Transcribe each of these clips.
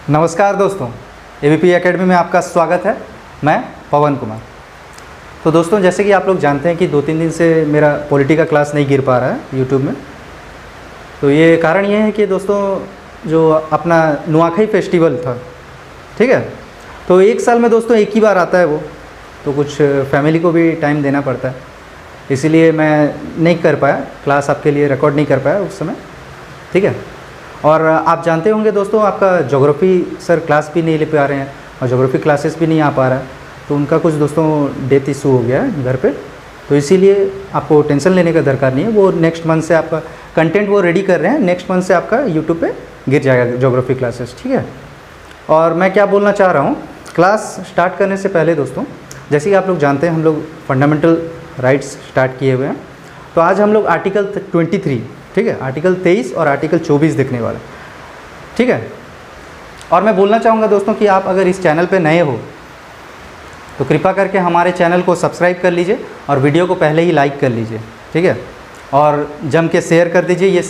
नमस्कार दोस्तों, ABP academy में आपका स्वागत है। मैं पवन कुमार। तो दोस्तों, जैसे कि आप लोग जानते हैं कि 2-3 दिन से मेरा पॉलिटी का क्लास नहीं गिर पा रहा है यूट्यूब में। तो ये कारण ये है कि दोस्तों, जो अपना नुआखाई फेस्टिवल था, ठीक है, तो एक साल में दोस्तों एक ही बार आता है वो, तो कुछ फैमिली को भी टाइम देना पड़ता है, इसीलिए मैं नहीं कर पाया क्लास, आपके लिए रिकॉर्ड नहीं कर पाया उस समय, ठीक है। और आप जानते होंगे दोस्तों, आपका ज्योग्राफी सर क्लास भी नहीं ले पा रहे हैं और ज्योग्राफी क्लासेस भी नहीं आ पा रहा है, तो उनका कुछ दोस्तों डेथ इशू हो गया है घर पे, तो इसीलिए आपको टेंशन लेने का दरकार नहीं है। वो नेक्स्ट मंथ से आपका कंटेंट वो रेडी कर रहे हैं, नेक्स्ट मंथ से आपका यूट्यूब पे गिर जाएगा ज्योग्राफी क्लासेस, ठीक है। और मैं क्या बोलना चाह रहा हूँ, क्लास स्टार्ट करने से पहले दोस्तों, जैसे कि आप लोग जानते हैं हम लोग फंडामेंटल राइट्स स्टार्ट किए हुए हैं, तो आज हम लोग आर्टिकल 23, ठीक है, आर्टिकल 23 और आर्टिकल 24 देखने वाले, ठीक है। और मैं बोलना चाहूँगा दोस्तों कि आप अगर इस चैनल पे नए हो तो कृपया करके हमारे चैनल को सब्सक्राइब कर लीजिए और वीडियो को पहले ही लाइक कर लीजिए, ठीक है, और जम के शेयर कर दीजिए ये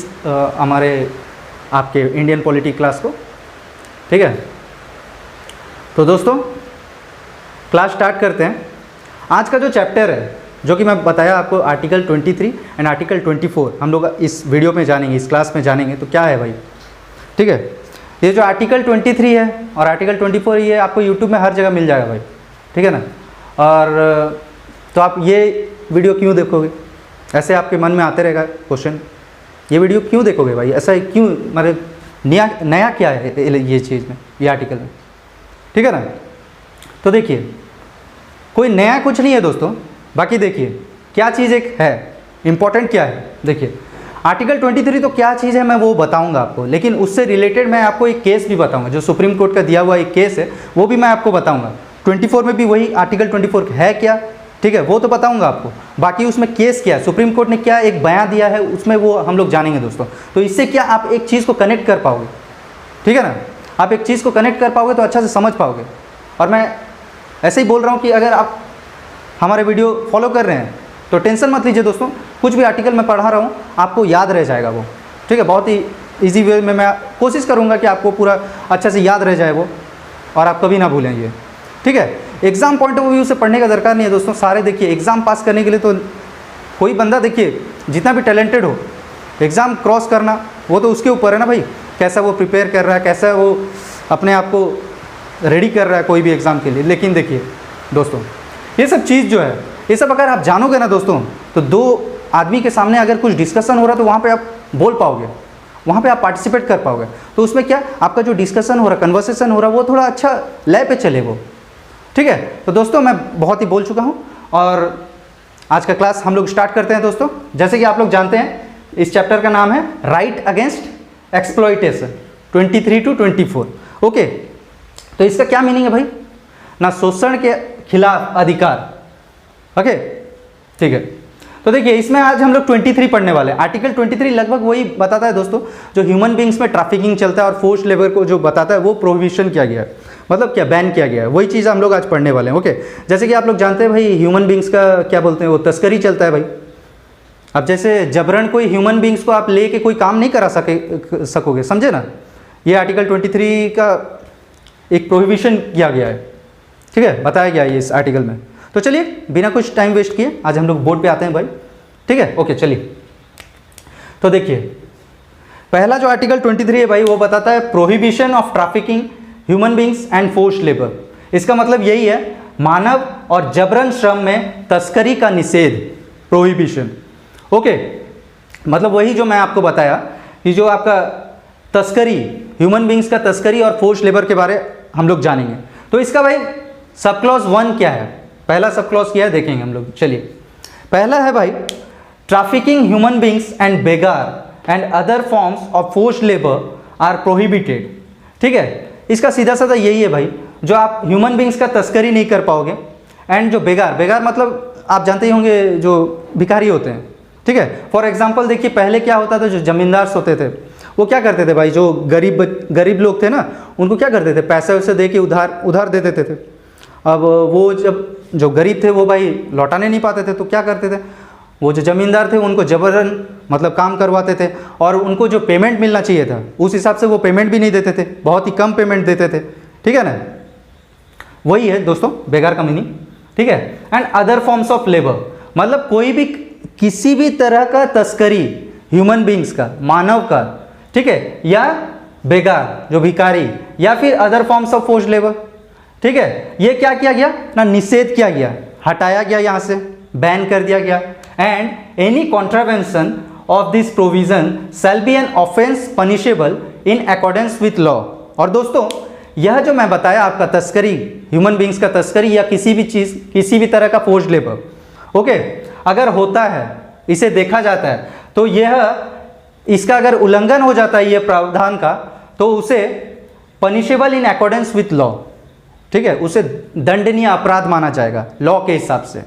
हमारे आपके इंडियन पॉलिटी क्लास को, ठीक है। तो दोस्तों, क्लास स्टार्ट करते हैं। आज का जो चैप्टर है, जो कि मैं बताया आपको, आर्टिकल 23 एंड आर्टिकल 24 हम लोग इस वीडियो में जानेंगे, इस क्लास में जानेंगे। तो क्या है भाई, ठीक है, ये जो आर्टिकल 23 है और आर्टिकल 24 ये आपको यूट्यूब में हर जगह मिल जाएगा भाई, ठीक है ना। और तो आप ये वीडियो क्यों देखोगे, ऐसे आपके मन में आते रहेगा क्वेश्चन, ये वीडियो क्यों देखोगे भाई, ऐसा क्यों, मतलब नया क्या है ये चीज़ में, ये आर्टिकल में, ठीक है ना। तो देखिए, कोई नया कुछ नहीं है दोस्तों, बाकी देखिए क्या चीज़ एक है इम्पॉर्टेंट क्या है। देखिए आर्टिकल 23 तो क्या चीज़ है मैं वो बताऊंगा आपको, लेकिन उससे रिलेटेड मैं आपको एक केस भी बताऊंगा, जो सुप्रीम कोर्ट का दिया हुआ एक केस है वो भी मैं आपको बताऊंगा। 24 में भी वही आर्टिकल 24 है क्या, ठीक है, वो तो बताऊंगा आपको। बाकी उसमें केस क्या है, सुप्रीम कोर्ट ने क्या एक बयान दिया है, उसमें वो हम लोग जानेंगे दोस्तों। तो इससे क्या आप एक चीज़ को कनेक्ट कर पाओगे, ठीक है ना, आप एक चीज़ को कनेक्ट कर पाओगे तो अच्छा से समझ पाओगे। और मैं ऐसे ही बोल रहा हूँ कि अगर आप हमारे वीडियो फॉलो कर रहे हैं तो टेंशन मत लीजिए दोस्तों, कुछ भी आर्टिकल मैं पढ़ा रहा हूँ आपको याद रह जाएगा वो, ठीक है। बहुत ही इजी वे में मैं कोशिश करूँगा कि आपको पूरा अच्छा से याद रह जाए वो, और आप कभी ना भूलें ये, ठीक है। एग्जाम पॉइंट ऑफ व्यू से पढ़ने का दरकार नहीं है दोस्तों, सारे देखिए एग्ज़ाम पास करने के लिए तो कोई बंदा देखिए जितना भी टैलेंटेड हो, एग्ज़ाम क्रॉस करना वो तो उसके ऊपर है ना भाई, कैसा वो प्रिपेयर कर रहा है, कैसा वो अपने आप को रेडी कर रहा है कोई भी एग्ज़ाम के लिए। लेकिन देखिए दोस्तों, ये सब चीज़ जो है, ये सब अगर आप जानोगे ना दोस्तों, तो दो आदमी के सामने अगर कुछ डिस्कशन हो रहा है तो वहाँ पे आप बोल पाओगे, वहाँ पे आप पार्टिसिपेट कर पाओगे। तो उसमें क्या आपका जो डिस्कशन हो रहा है, कन्वर्सेशन हो रहा है, वो थोड़ा अच्छा लय पे चले वो, ठीक है। तो दोस्तों, मैं बहुत ही बोल चुका हूँ और आज का क्लास हम लोग स्टार्ट करते हैं दोस्तों। जैसे कि आप लोग जानते हैं, इस चैप्टर का नाम है right against exploitation 23 to 24, okay. तो इसका क्या मीनिंग है भाई, ना शोषण के खिलाफ अधिकार, ओके, ठीक है। तो देखिए, इसमें आज हम लोग 23 पढ़ने वाले हैं। आर्टिकल 23 लगभग वही बताता है दोस्तों, जो ह्यूमन बींग्स में ट्रैफिकिंग चलता है और फोर्स लेबर को जो बताता है वो प्रोहिबिशन किया गया है, मतलब क्या बैन किया गया है, वही चीज़ हम लोग आज पढ़ने वाले हैं, ओके। जैसे कि आप लोग जानते हैं भाई, ह्यूमन बींग्स का क्या बोलते हैं, वो तस्करी चलता है भाई। अब जैसे जबरन कोई ह्यूमन बींग्स को आप ले के कोई काम नहीं करा सकोगे, समझे ना। ये आर्टिकल 23 का एक प्रोहिबिशन किया गया है, ठीक है, बताया गया है इस आर्टिकल में। तो चलिए बिना कुछ टाइम वेस्ट किए आज हम लोग बोर्ड पे आते हैं भाई, ठीक है, ओके। चलिए, तो देखिए पहला जो आर्टिकल 23 है भाई, वो बताता है prohibition of trafficking human beings and forced labour. इसका मतलब यही है, मानव और जबरन श्रम में तस्करी का निषेध, प्रोहिबिशन, ओके। मतलब वही जो मैं आपको बताया कि जो आपका तस्करी, ह्यूमन बींग्स का तस्करी और फोर्स्ड लेबर के बारे हम लोग जानेंगे। तो इसका भाई सब क्लॉज 1 क्या है, पहला सब क्लॉज क्या है देखेंगे हम लोग। चलिए, पहला है भाई, trafficking human beings and begar and other forms of forced labour are prohibited, ठीक है। इसका सीधा साधा यही है भाई, जो आप ह्यूमन बींग्स का तस्करी नहीं कर पाओगे, एंड जो बेगार मतलब आप जानते ही होंगे जो भिखारी होते हैं, ठीक है। फॉर एग्जाम्पल देखिए, पहले क्या होता था, जो जमींदार होते थे वो क्या करते थे भाई, जो गरीब लोग थे ना, उनको क्या करते थे, पैसे वैसे दे के उधार दे देते थे। अब वो जब जो गरीब थे वो भाई लौटाने नहीं पाते थे, तो क्या करते थे, वो जो ज़मींदार थे उनको जबरन मतलब काम करवाते थे, और उनको जो पेमेंट मिलना चाहिए था उस हिसाब से वो पेमेंट भी नहीं देते थे, बहुत ही कम पेमेंट देते थे। ठीक है ना, वही है दोस्तों बेगार का मीनिंग। ठीक है, and other forms of labour, मतलब कोई भी किसी भी तरह का तस्करी ह्यूमन बींग्स का, मानव का, ठीक है, या बेगार जो भिखारी, या फिर other forms of forced labour. ठीक है, ये क्या किया गया ना, निषेध किया गया, हटाया गया, यहाँ से बैन कर दिया गया। And any contravention of this provision shall be an offence punishable in accordance with law. और दोस्तों यह जो मैं बताया आपका तस्करी, ह्यूमन बींग्स का तस्करी या किसी भी चीज़, किसी भी तरह का फोर्स्ड लेबर, ओके, अगर होता है, इसे देखा जाता है, तो यह इसका अगर उल्लंघन हो जाता है ये प्रावधान का, तो उसे punishable in accordance with law, ठीक है, उसे दंडनीय अपराध माना जाएगा लॉ के हिसाब से।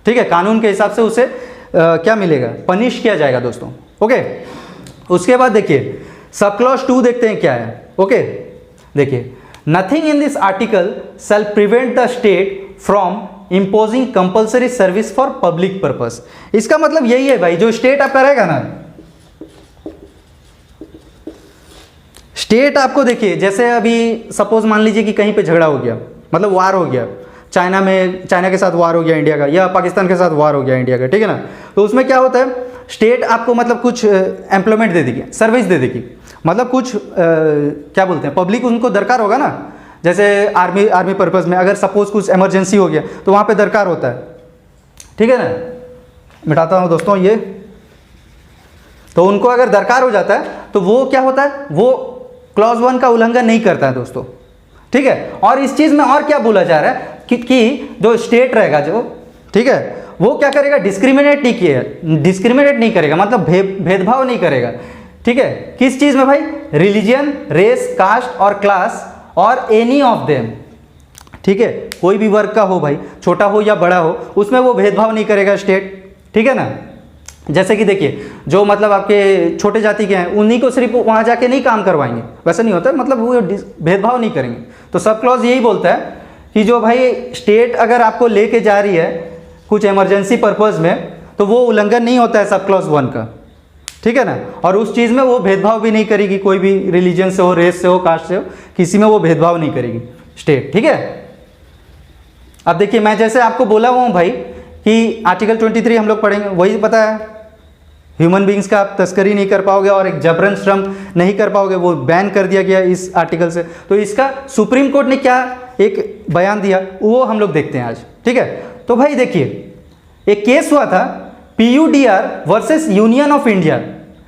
ठीक है, कानून के हिसाब से उसे क्या मिलेगा, पनिश किया जाएगा दोस्तों। ओके, उसके बाद देखिए सब क्लॉज 2 देखते हैं क्या है। ओके, देखिए, nothing in this article shall prevent the state from imposing compulsory service for public purpose. इसका मतलब यही है भाई, जो स्टेट आपका रहेगा ना, स्टेट आपको देखिए, जैसे अभी सपोज मान लीजिए कि कहीं पे झगड़ा हो गया, मतलब वार हो गया, चाइना में, चाइना के साथ वार हो गया इंडिया का, या पाकिस्तान के साथ वार हो गया इंडिया का, ठीक है ना, तो उसमें क्या होता है, स्टेट आपको मतलब कुछ एम्प्लॉयमेंट दे देगी, सर्विस दे देगी, मतलब कुछ क्या बोलते हैं, पब्लिक उनको दरकार होगा ना, जैसे आर्मी पर्पज़ में अगर सपोज कुछ इमरजेंसी हो गया तो वहाँ पे दरकार होता है। ठीक है ना, मिटाता हूँ दोस्तों ये, तो उनको अगर दरकार हो जाता है तो वो क्या होता है, वो क्लॉज 1 का उल्लंघन नहीं करता है दोस्तों। ठीक है, और इस चीज़ में और क्या बोला जा रहा है कि जो स्टेट रहेगा जो, ठीक है, वो क्या करेगा, डिस्क्रिमिनेट नहीं करेगा, मतलब भेदभाव नहीं करेगा। ठीक है, किस चीज़ में भाई, रिलीजन, रेस, कास्ट और क्लास और एनी ऑफ देम। ठीक है, कोई भी वर्ग का हो भाई, छोटा हो या बड़ा हो, उसमें वो भेदभाव नहीं करेगा स्टेट। ठीक है ना, जैसे कि देखिए जो मतलब आपके छोटे जाति के हैं उन्हीं को सिर्फ वहाँ जाके नहीं काम करवाएंगे, वैसा नहीं होता, मतलब वो भेदभाव नहीं करेंगे। तो सब क्लॉज यही बोलता है कि जो भाई स्टेट अगर आपको लेके जा रही है कुछ इमरजेंसी पर्पज़ में, तो वो उल्लंघन नहीं होता है सब क्लॉज 1 का। ठीक है ना, और उस चीज़ में वो भेदभाव भी नहीं करेगी, कोई भी रिलीजन से हो, रेस से हो, कास्ट से हो, किसी में वो भेदभाव नहीं करेगी स्टेट। ठीक है, अब देखिए मैं जैसे आपको बोला हुआ हूँ भाई कि आर्टिकल 23 हम लोग पढ़ेंगे, वही पता है, ह्यूमन बींग्स का आप तस्करी नहीं कर पाओगे और एक जबरन श्रम नहीं कर पाओगे, वो बैन कर दिया गया इस आर्टिकल से। तो इसका सुप्रीम कोर्ट ने क्या एक बयान दिया, वो हम लोग देखते हैं आज। ठीक है, तो भाई देखिए एक केस हुआ था PUDR versus union of India,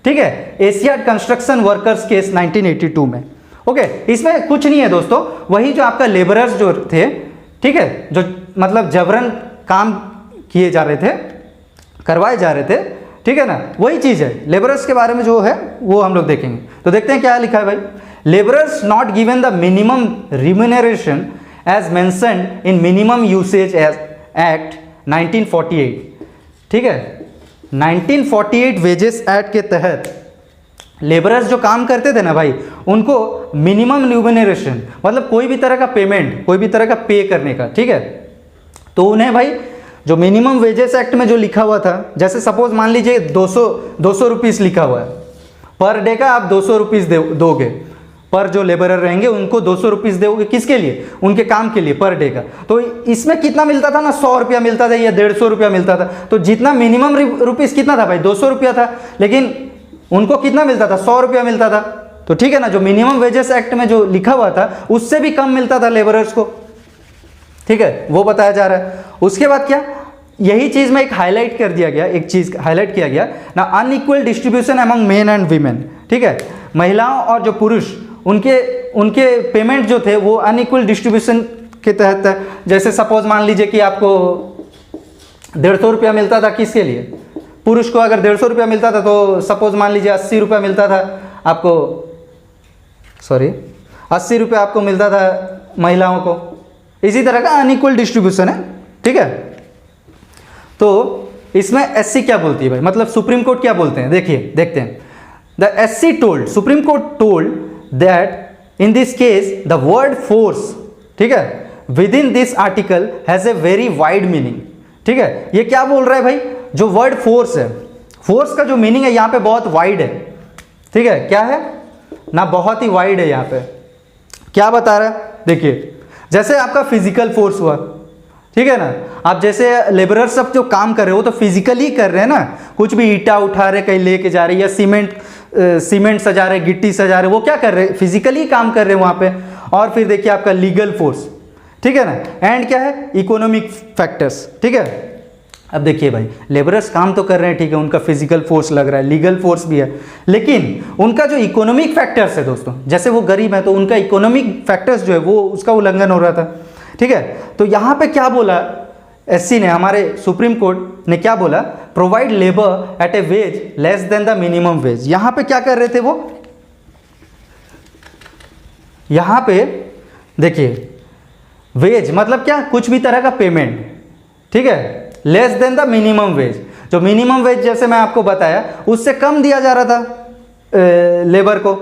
ठीक है, एशियाड कंस्ट्रक्शन वर्कर्स केस 1982 में। ओके, इसमें कुछ नहीं है दोस्तों, वही जो आपका लेबरर्स जो थे, ठीक है, जो मतलब जबरन काम किए जा रहे थे, करवाए जा रहे थे, ठीक है ना, वही चीज़ है। लेबरर्स के बारे में जो है वो हम लोग देखेंगे। तो देखते हैं क्या लिखा है भाई, labourers not given the minimum remuneration as mentioned in minimum wages act 1948। ठीक है, 1948 वेजेस एक्ट के तहत लेबरर्स जो काम करते थे ना भाई, उनको मिनिमम रिम्यूनरेशन मतलब कोई भी तरह का पेमेंट, कोई भी तरह का पे करने का, ठीक है, तो उन्हें भाई जो मिनिमम वेजेस एक्ट में जो लिखा हुआ था, जैसे सपोज मान लीजिए 200 रुपीज़ लिखा हुआ है, पर डे का आप 200 रुपीज़ दोगे, पर जो लेबरर रहेंगे उनको 200 रुपीज़ दोगे, किसके लिए, उनके काम के लिए, पर डे का। तो इसमें कितना मिलता था ना, 100 रुपया मिलता था या 150 रुपया मिलता था। तो जितना मिनिमम रुपीज़ कितना था भाई, 200 रुपया था, लेकिन उनको कितना मिलता था, 100 रुपया मिलता था। तो ठीक है ना, जो मिनिमम वेजेस एक्ट में जो लिखा हुआ था उससे भी कम मिलता था लेबरर्स को। ठीक है, वो बताया जा रहा है। उसके बाद क्या, यही चीज़ में एक हाईलाइट कर दिया गया, एक चीज़ हाईलाइट किया गया ना, unequal distribution among main and women. ठीक है, महिलाओं और जो पुरुष, उनके पेमेंट जो थे वो अनइक्वल डिस्ट्रीब्यूशन के तहत है। जैसे सपोज मान लीजिए कि आपको 150 रुपया मिलता था, किसके लिए, पुरुष को अगर 150 रुपया मिलता था, तो सपोज मान लीजिए 80 रुपया मिलता था आपको, 80 रुपया आपको मिलता था महिलाओं को। इसी तरह का अनइक्वल डिस्ट्रीब्यूशन है। ठीक है, तो इसमें एससी क्या बोलती है भाई, मतलब सुप्रीम कोर्ट क्या बोलते हैं, देखिए देखते हैं। The SC told, supreme court told that in this case the word force, ठीक है, with in this article has a very wide meaning. ठीक है, ये क्या बोल रहा है भाई, जो वर्ड फोर्स है, फोर्स का जो मीनिंग है यहाँ पे बहुत वाइड है, ठीक है, क्या है ना, बहुत ही वाइड है। यहाँ पे क्या बता रहा है, देखिए जैसे आपका फिजिकल फोर्स हुआ, ठीक है ना, आप जैसे लेबरर सब जो काम कर रहे हो तो फिजिकली कर रहे हैं ना, कुछ भी ईटा उठा रहे कहीं लेके जा रहे, या सीमेंट सजा रहे, गिट्टी सजा रहे, वो क्या कर रहे हैं, फिजिकली काम कर रहे हैं वहाँ पे। और फिर देखिए आपका लीगल फोर्स, ठीक है ना, एंड क्या है, इकोनॉमिक फैक्टर्स, ठीक है। अब देखिए भाई, लेबरर्स काम तो कर रहे हैं, ठीक है, उनका फिजिकल फोर्स लग रहा है, लीगल फोर्स भी है, लेकिन उनका जो इकोनॉमिक फैक्टर्स है दोस्तों, जैसे वो गरीब है तो उनका इकोनॉमिक फैक्टर्स जो है वो उसका उल्लंघन हो रहा था, ठीक है। तो यहाँ पे क्या बोला एससी ने, हमारे सुप्रीम कोर्ट ने क्या बोला, provide labour at a wage less than the minimum wage. यहाँ पे क्या कर रहे थे वो, यहाँ पे देखिए वेज मतलब क्या, कुछ भी तरह का पेमेंट, ठीक है, less than the minimum veg. जो मिनिमम वेज जैसे मैं आपको बताया उससे कम दिया जा रहा था लेबर को,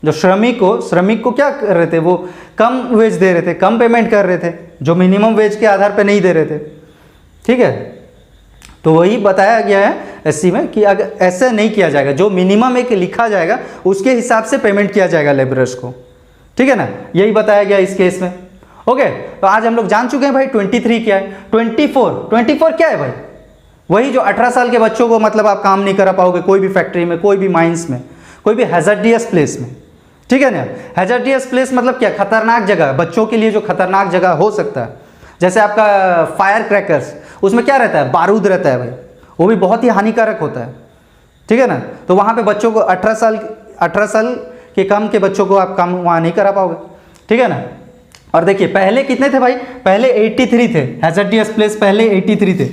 जो श्रमिक को क्या कर रहे थे, वो कम वेज दे रहे थे, कम पेमेंट कर रहे थे, जो मिनिमम वेज के आधार पर नहीं दे रहे थे, ठीक है। तो वही बताया गया है एससी में कि अगर ऐसा नहीं किया जाएगा, जो मिनिमम एक लिखा जाएगा उसके हिसाब से पेमेंट किया जाएगा लेबरर्स को, ठीक है ना, यही बताया गया इस केस में। ओके, तो आज हम लोग जान चुके हैं भाई 23 क्या है, 24 क्या है भाई, वही जो 18 साल के बच्चों को मतलब आप काम नहीं करा पाओगे कोई भी फैक्ट्री में, कोई भी माइंस में, कोई भी हैजर्डियस प्लेस में, ठीक है ना। हैजर्डियस प्लेस मतलब क्या, खतरनाक जगह, बच्चों के लिए जो खतरनाक जगह हो सकता है, जैसे आपका फायर क्रैकर्स, उसमें क्या रहता है, बारूद रहता है भाई, वो भी बहुत ही हानिकारक होता है, ठीक है ना। तो वहाँ पे बच्चों को 18 साल के कम के बच्चों को आप काम वहाँ नहीं करा पाओगे, ठीक है ना। और देखिए पहले कितने थे भाई, पहले 83 थे हैजर्डियस प्लेस, पहले 83 थे।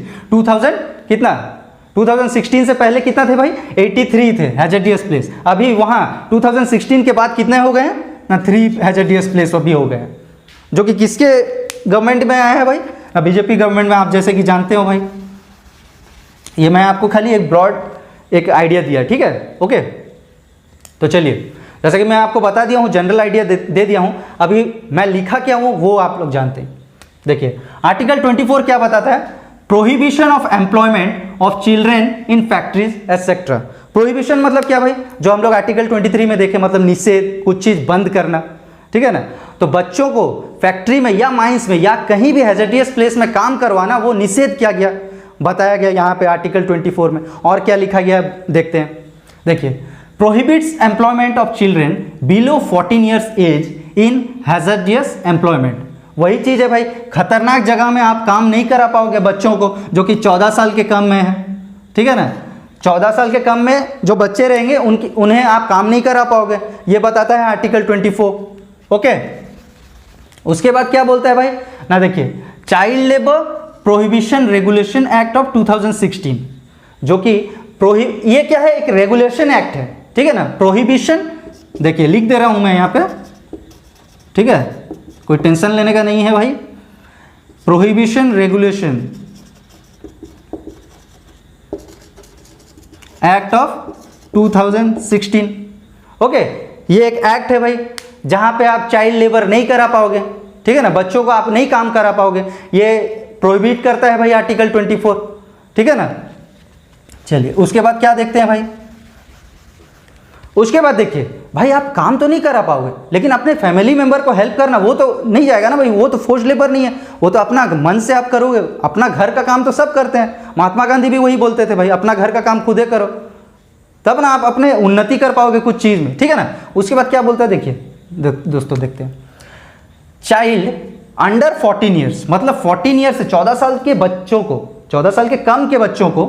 2016 से पहले कितना थे भाई, 83 थे हैजर्डियस प्लेस। अभी वहाँ 2016 के बाद कितने हो गए हैं ना, 3 हैजर्डियस प्लेस अभी हो गए हैं, जो कि किसके गवर्नमेंट में आया है भाई, ना बीजेपी गवर्नमेंट में, आप जैसे कि जानते हो भाई। ये मैं आपको खाली एक ब्रॉड एक आइडिया दिया, ठीक है, ओके। तो चलिए, जैसे कि मैं आपको बता दिया हूँ, जनरल आइडिया दे दिया हूँ, अभी मैं लिखा क्या हूँ वो आप लोग जानते हैं। देखिए आर्टिकल 24 क्या बताता है, prohibition of employment of children in factories etcetera. Prohibition मतलब क्या भाई, जो हम लोग आर्टिकल 23 में देखे, मतलब निषेध, कुछ चीज़ बंद करना, ठीक है ना। तो बच्चों को फैक्ट्री में या माइंस में या कहीं भी हैजर्डियस प्लेस में काम करवाना, वो निषेध किया गया, बताया गया यहाँ पे आर्टिकल 24 में। और क्या लिखा गया देखते हैं, देखिए prohibits employment of children below 14 years age in hazardous employment। वही चीज़ है भाई, खतरनाक जगह में आप काम नहीं करा पाओगे बच्चों को जो कि 14 साल के कम में है, ठीक है ना। 14 साल के कम में जो बच्चे रहेंगे उन्हें आप काम नहीं करा पाओगे, ये बताता है आर्टिकल 24, ओके। उसके बाद क्या बोलता है भाई ना, देखिए child labour prohibition regulation act of 2016, जो कि ये क्या है, एक रेगुलेशन एक्ट है, ठीक है ना। प्रोहिबिशन, देखिए लिख दे रहा हूं मैं यहाँ पे, ठीक है, कोई टेंशन लेने का नहीं है भाई। Prohibition regulation act of 2016, okay. ये एक एक्ट है भाई जहां पे आप चाइल्ड लेबर नहीं करा पाओगे, ठीक है ना, बच्चों को आप नहीं काम करा पाओगे, ये प्रोहिबिट करता है भाई आर्टिकल 24, ठीक है ना। चलिए उसके बाद क्या देखते हैं भाई, उसके बाद देखिए भाई, आप काम तो नहीं करा पाओगे लेकिन अपने फैमिली मेंबर को हेल्प करना वो तो नहीं जाएगा ना भाई, वो तो फोर्स लेबर नहीं है, वो तो अपना मन से आप करोगे। अपना घर का काम तो सब करते हैं, महात्मा गांधी भी वही बोलते थे भाई, अपना घर का काम खुदे करो, तब ना आप अपने उन्नति कर पाओगे कुछ चीज़ में, ठीक है ना। उसके बाद क्या बोलता है, देखिए दोस्तों देखते हैं, चाइल्ड अंडर 14 ईयर्स, मतलब 14 ईयर से 14 साल के बच्चों को, 14 साल के कम के बच्चों को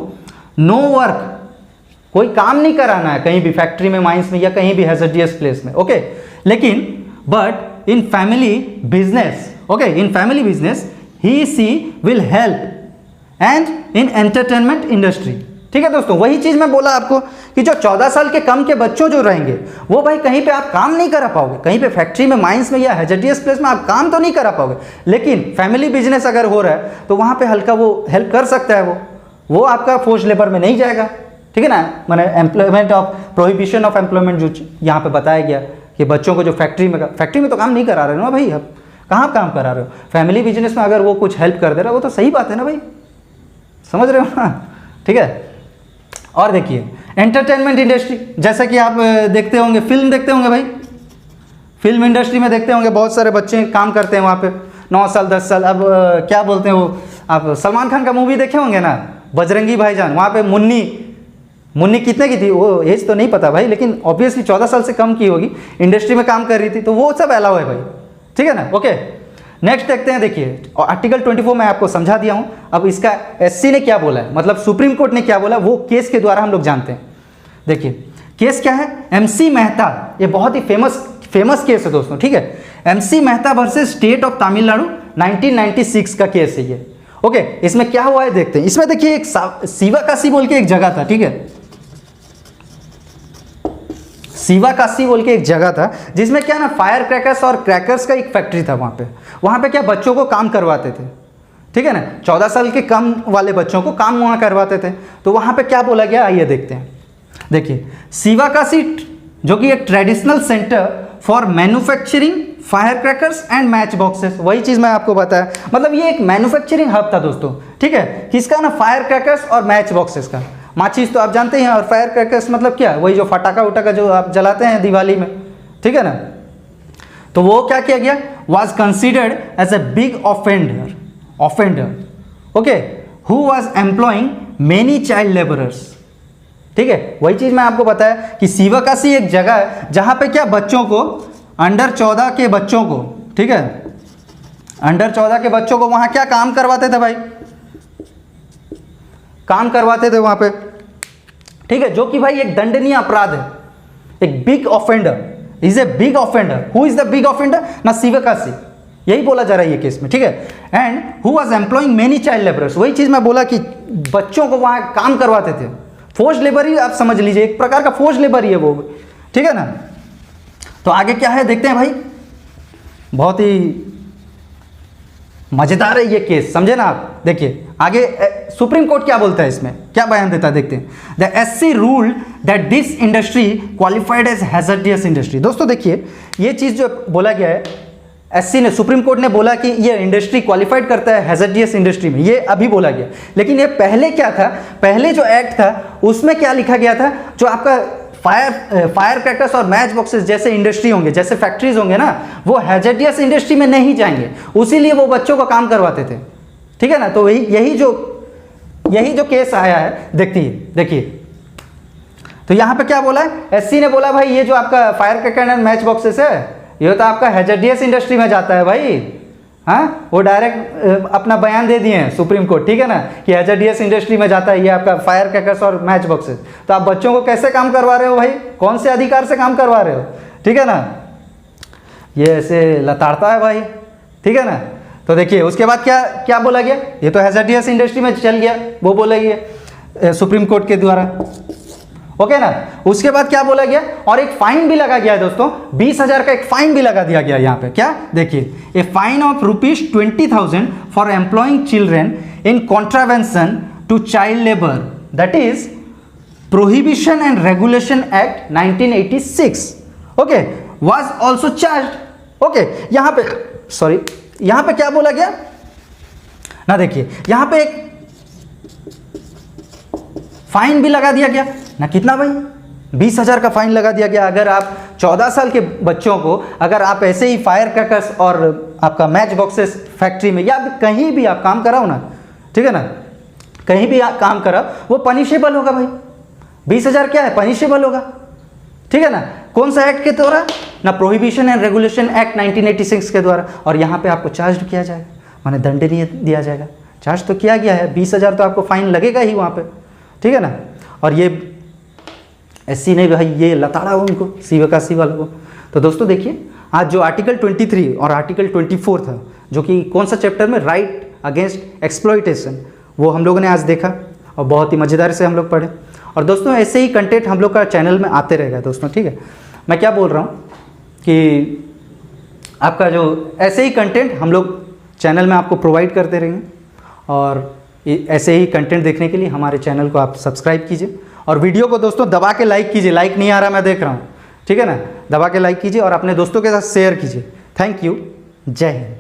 नो वर्क, कोई काम नहीं कराना है कहीं भी फैक्ट्री में, माइंस में या कहीं भी हैजर्डियस प्लेस में, ओके। लेकिन but in family business, okay, in family business he she will help and in entertainment industry, ठीक है दोस्तों। वही चीज मैं बोला आपको कि जो 14 साल के कम के बच्चों जो रहेंगे वो भाई कहीं पे आप काम नहीं करा पाओगे, कहीं पे फैक्ट्री में, माइंस में या हैजर्डियस प्लेस में आप काम तो नहीं करा पाओगे, लेकिन फैमिली बिजनेस अगर हो रहा है तो वहां पे हल्का वो हेल्प कर सकता है, वो आपका फोर्स लेबर में नहीं जाएगा, ठीक है ना। मैंने employment of prohibition of employment जो यहाँ पे बताया गया कि बच्चों को जो फैक्ट्री में तो काम नहीं करा रहे हो ना भाई, अब कहाँ काम करा रहे हो, फैमिली बिजनेस में अगर वो कुछ हेल्प कर दे रहा है वो तो सही बात है ना भाई, समझ रहे हो ना, ठीक है। और देखिए एंटरटेनमेंट इंडस्ट्री, जैसा कि आप देखते होंगे, फिल्म देखते होंगे भाई, फिल्म इंडस्ट्री में देखते होंगे बहुत सारे बच्चे काम करते हैं वहाँ पे, 9 साल 10 साल। अब क्या बोलते हैं वो, आप सलमान खान का मूवी देखे होंगे ना, बजरंगी भाईजान, वहाँ पे मुन्नी कितने की थी, वो एज तो नहीं पता भाई, लेकिन ऑब्वियसली 14 साल से कम की होगी, इंडस्ट्री में काम कर रही थी, तो वो सब अलाउ है भाई, ठीक है ना। ओके, नेक्स्ट देखते हैं। देखिए आर्टिकल 24 मैं आपको समझा दिया हूँ, अब इसका एससी ने क्या बोला है, मतलब सुप्रीम कोर्ट ने क्या बोला, वो केस के द्वारा हम लोग जानते हैं। देखिए केस क्या है, MC मेहता, ये बहुत ही फेमस केस है दोस्तों, ठीक है। MC Mehta versus state of Tamil Nadu 1996 का केस है ये। ओके, इसमें क्या हुआ है देखते हैं। इसमें देखिए एक शिवाकाशी बोल के एक जगह था, ठीक है, शिवाकाशी बोल के एक जगह था, जिसमें क्या ना फायर क्रैकर्स और क्रैकर्स का एक फैक्ट्री था वहाँ पे क्या बच्चों को काम करवाते थे, ठीक है ना, 14 साल के कम वाले बच्चों को काम वहाँ करवाते थे। तो वहाँ पे क्या बोला गया, आइए देखते हैं। देखिए शिवाकाशी जो कि एक traditional centre for manufacturing fire crackers and match boxes, वही चीज़ मैं आपको बताया, मतलब ये एक मैन्युफैक्चरिंग हब था दोस्तों, ठीक है, किसका ना, फायर क्रैकर्स और मैच बॉक्सेस का। माचिस तो आप जानते हैं, और फायर क्रैकर्स मतलब क्या, वही जो फटाका उटाका जो आप जलाते हैं दिवाली में, ठीक है ना। तो वो क्या किया गया, was considered as a big offender, okay, who was employing many child labourers, ठीक है। वही चीज़ मैं आपको बताया कि शिवाकाशी एक जगह है जहाँ पे क्या बच्चों को, अंडर 14 के बच्चों को, ठीक है, अंडर 14 के बच्चों को वहाँ क्या काम करवाते थे भाई, काम करवाते थे वहाँ पे, ठीक है, जो कि भाई एक दंडनीय अपराध है, एक big offender, is a big offender. Who is the big offender, ना शिवाकाशी, यही बोला जा रहा है ये केस में, ठीक है। And who was employing many child labourers, वही चीज़ मैं बोला कि बच्चों को वहाँ काम करवाते थे, फोर्स लेबर ही आप समझ लीजिए, एक प्रकार का फोर्स लेबर ही है वो, ठीक है ना। तो आगे क्या है देखते हैं भाई, बहुत ही मजेदार है ये केस, समझे ना आप। देखिए आगे सुप्रीम कोर्ट क्या बोलता है, इसमें क्या बयान देता है देखते हैं। The SC ruled that this industry qualified as hazardous industry. दोस्तों देखिए ये चीज़ जो बोला गया है, SC ने, सुप्रीम कोर्ट ने बोला कि ये इंडस्ट्री क्वालिफाइड करता है हैजर्डियस इंडस्ट्री में, ये अभी बोला गया, लेकिन ये पहले क्या था, पहले जो एक्ट था उसमें क्या लिखा गया था, जो आपका फायर क्रैकर्स और मैच बॉक्सेस जैसे इंडस्ट्री होंगे, जैसे फैक्ट्रीज होंगे ना, वो हैजर्डियस इंडस्ट्री में नहीं जाएंगे, उसीलिए वो बच्चों को काम करवाते थे, ठीक है ना। तो यही जो केस आया है, देखिए तो यहाँ पे क्या बोला है, SC ने बोला भाई ये जो आपका fire cracker and match boxes है, ये तो आपका हैजर्डियस इंडस्ट्री में जाता है भाई, हाँ, वो डायरेक्ट अपना बयान दे दिए हैं सुप्रीम कोर्ट, ठीक है ना, कि हैजर्डियस इंडस्ट्री में जाता है ये आपका फायर क्रैकर्स और मैच बॉक्सेस। तो आप बच्चों को कैसे काम करवा रहे हो भाई, कौन से अधिकार से काम करवा रहे हो, ठीक है ना, ये ऐसे लताड़ता है भाई, ठीक है ना। तो देखिए उसके बाद क्या बोला गया, ये तो हैजर्डियस इंडस्ट्री में चल गया, वो बोला गया सुप्रीम कोर्ट के द्वारा, ओके ना। उसके बाद क्या बोला गया, और एक फाइन भी लगा गया है दोस्तों, 20,000 का एक फाइन भी लगा दिया गया यहाँ पे, क्या देखिए, a fine of ₹20,000 for employing children in contravention to child labour, that is prohibition and regulation act 1986, okay, was also charged. Okay, यहाँ पे क्या बोला गया ना, देखिए यहाँ पे एक फाइन भी लगा दिया गया ना, कितना भाई, 20,000 का फाइन लगा दिया गया। अगर आप 14 साल के बच्चों को, अगर आप ऐसे ही फायर क्रैकर्स और आपका मैच बॉक्सेस फैक्ट्री में या कहीं भी आप काम कराओ ना, ठीक है ना, कहीं भी आप काम कराओ, वो पनिशेबल होगा भाई, 20,000 क्या है, पनिशेबल होगा, ठीक है ना। कौन सा एक्ट के द्वारा, ना प्रोहिबिशन एंड रेगुलेशन एक्ट 1986 के द्वारा, और यहाँ पे आपको चार्ज किया जाएगा, माने दंडनीय दिया जाएगा, चार्ज तो किया गया है, 20,000 तो आपको फाइन लगेगा ही वहाँ पे, ठीक है ना। और ये SC ने भाई ये लताड़ा उनको, शिवाकाशी वालों को। तो दोस्तों देखिए आज जो आर्टिकल 23 और आर्टिकल 24 था, जो कि कौन सा चैप्टर में, राइट अगेंस्ट एक्सप्लॉइटेशन, वो हम लोगों ने आज देखा और बहुत ही मज़ेदार से हम लोग पढ़े। और दोस्तों ऐसे ही कंटेंट हम लोग का चैनल में आते रहेगा दोस्तों, ठीक है। मैं क्या बोल रहा हूँ कि आपका जो ऐसे ही कंटेंट हम लोग चैनल में आपको प्रोवाइड करते रहेंगे, और ऐसे ही कंटेंट देखने के लिए हमारे चैनल को आप सब्सक्राइब कीजिए, और वीडियो को दोस्तों दबा के लाइक कीजिए, लाइक नहीं आ रहा मैं देख रहा हूँ, ठीक है ना, दबा के लाइक कीजिए और अपने दोस्तों के साथ शेयर कीजिए। थैंक यू, जय हिंद।